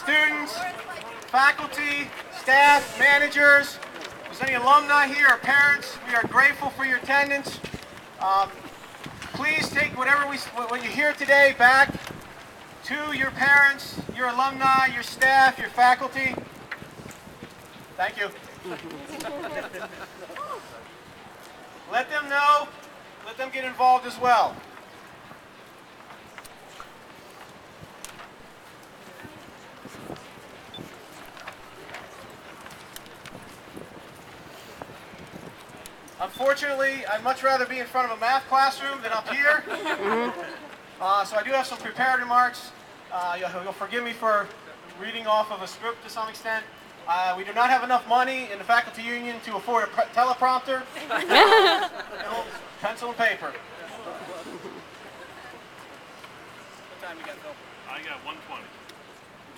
students, faculty, staff, managers, if there's any alumni here or parents, we are grateful for your attendance. Please take what you hear today back to your parents, your alumni, your staff, your faculty. Thank you. Let them know, let them get involved as well. Unfortunately, I'd much rather be in front of a math classroom than up here. So I do have some prepared remarks. You'll forgive me for reading off of a script to some extent. We do not have enough money in the faculty union to afford a teleprompter. Pencil and paper. What time you got, Phil? I got 120.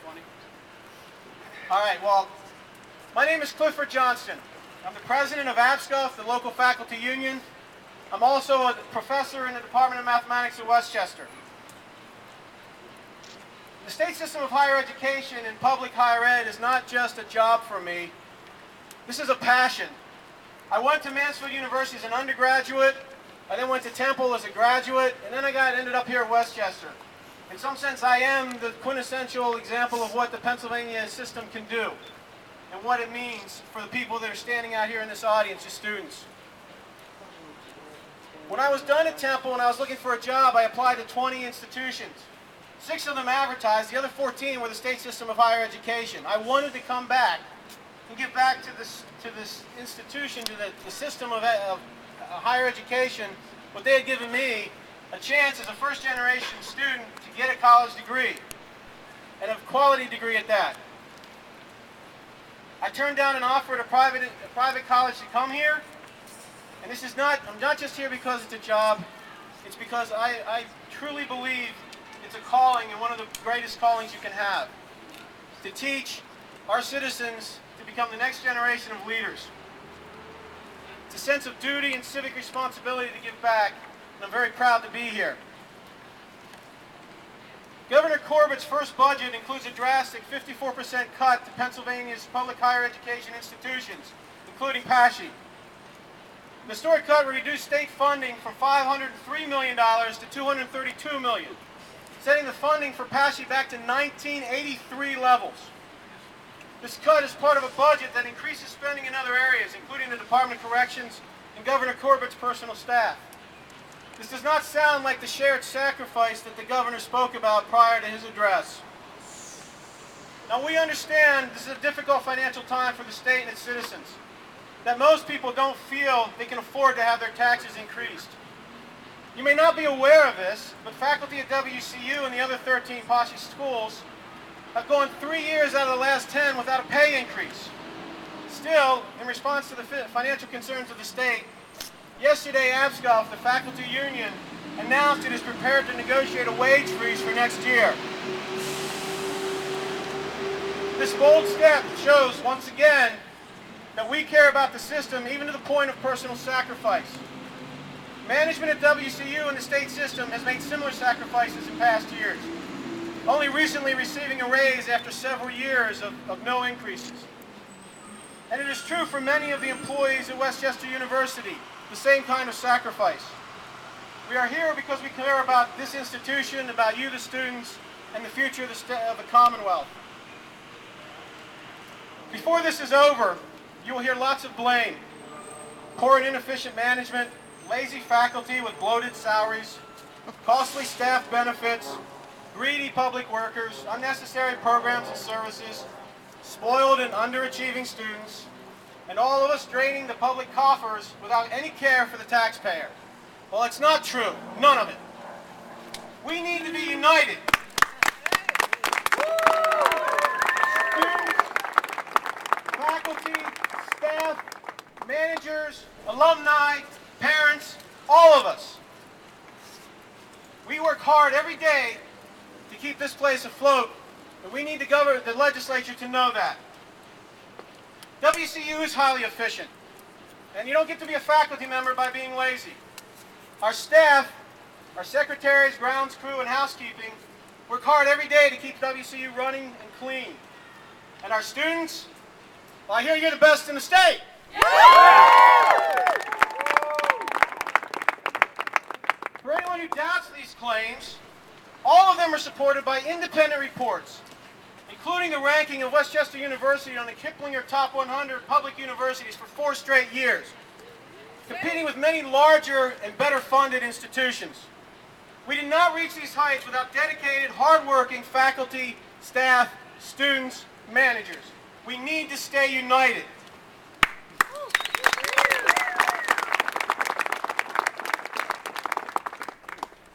120? All right, well, my name is Clifford Johnston. I'm the president of ABSCUF, the local faculty union. I'm also a professor in the Department of Mathematics at Westchester. The state system of higher education and public higher ed is not just a job for me. This is a passion. I went to Mansfield University as an undergraduate. I then went to Temple as a graduate, and then I ended up here at Westchester. In some sense, I am the quintessential example of what the Pennsylvania system can do and what it means for the people that are standing out here in this audience, the students. When I was done at Temple and I was looking for a job, I applied to 20 institutions. 6 of them advertised, the other 14 were the state system of higher education. I wanted to come back and give back to this institution, to the system of higher education, what they had given me, a chance as a first-generation student to get a college degree, and a quality degree at that. I turned down an offer at a private college to come here, and I'm not just here because it's a job, it's because I truly believe it's a calling, and one of the greatest callings you can have, to teach our citizens to become the next generation of leaders. It's a sense of duty and civic responsibility to give back, and I'm very proud to be here. Governor Corbett's first budget includes a drastic 54% cut to Pennsylvania's public higher education institutions, including PASSHE. The historic cut will reduce state funding from $503 million to $232 million, setting the funding for PASSHE back to 1983 levels. This cut is part of a budget that increases spending in other areas, including the Department of Corrections and Governor Corbett's personal staff. This does not sound like the shared sacrifice that the governor spoke about prior to his address. Now, we understand this is a difficult financial time for the state and its citizens, that most people don't feel they can afford to have their taxes increased. You may not be aware of this, but faculty at WCU and the other 13 PASSHE schools have gone 3 years out of the last 10 without a pay increase. Still, in response to the financial concerns of the state, yesterday ABSCUF, the faculty union, announced it is prepared to negotiate a wage freeze for next year. This bold step shows once again that we care about the system even to the point of personal sacrifice. Management at WCU and the state system has made similar sacrifices in past years, only recently receiving a raise after several years of no increases. And it is true for many of the employees at Westchester University, the same kind of sacrifice. We are here because we care about this institution, about you, the students, and the future of the Commonwealth. Before this is over, you will hear lots of blame. Poor and inefficient management, lazy faculty with bloated salaries, costly staff benefits, greedy public workers, unnecessary programs and services, spoiled and underachieving students, and all of us draining the public coffers without any care for the taxpayer. Well, it's not true. None of it. We need to be united. Students, faculty, staff, managers, alumni, parents, all of us. We work hard every day to keep this place afloat, and we need the legislature to know that. WCU is highly efficient, and you don't get to be a faculty member by being lazy. Our staff, our secretaries, grounds crew, and housekeeping work hard every day to keep WCU running and clean. And our students, well, I hear you're the best in the state. For anyone who doubts these claims, all of them are supported by independent reports, including the ranking of Westchester University on the Kiplinger Top 100 Public Universities for 4 straight years, competing with many larger and better funded institutions. We did not reach these heights without dedicated, hard-working faculty, staff, students, managers. We need to stay united.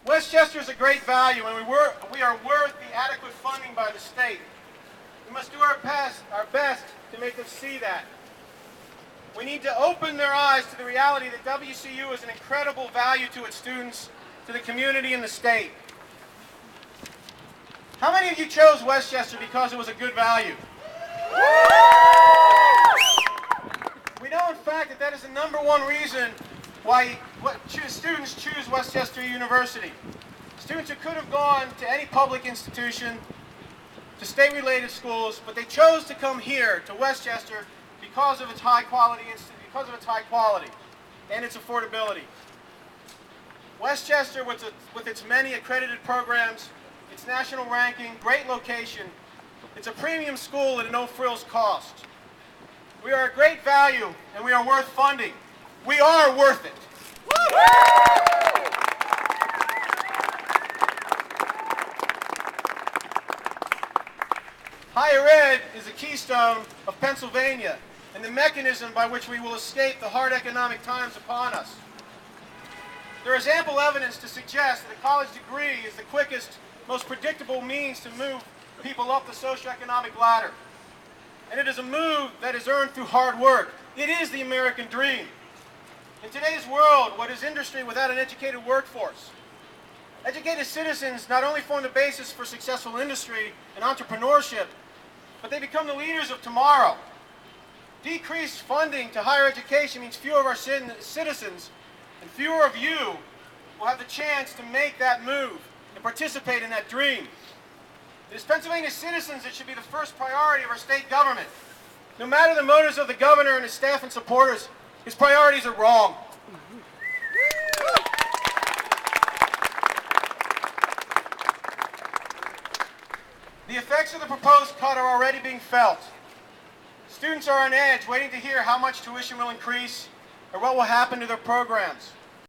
Westchester is a great value, and we are worth the adequate funding by the state. We must do our best to make them see that. We need to open their eyes to the reality that WCU is an incredible value to its students, to the community, and the state. How many of you chose Westchester because it was a good value? We know, in fact, that is the #1 reason why students choose Westchester University. Students who could have gone to any public institution, to state-related schools, but they chose to come here to Westchester because of its high quality and its affordability. Westchester, with its many accredited programs, its national ranking, great location, it's a premium school at a no-frills cost. We are a great value, and we are worth funding. We are worth it. Higher ed is the keystone of Pennsylvania and the mechanism by which we will escape the hard economic times upon us. There is ample evidence to suggest that a college degree is the quickest, most predictable means to move people up the socioeconomic ladder. And it is a move that is earned through hard work. It is the American dream. In today's world, what is industry without an educated workforce? Educated citizens not only form the basis for successful industry and entrepreneurship, but they become the leaders of tomorrow. Decreased funding to higher education means fewer of our citizens and fewer of you will have the chance to make that move and participate in that dream. It is Pennsylvania citizens that should be the first priority of our state government. No matter the motives of the governor and his staff and supporters, his priorities are wrong. The effects of the proposed cut are already being felt. Students are on edge, waiting to hear how much tuition will increase or what will happen to their programs.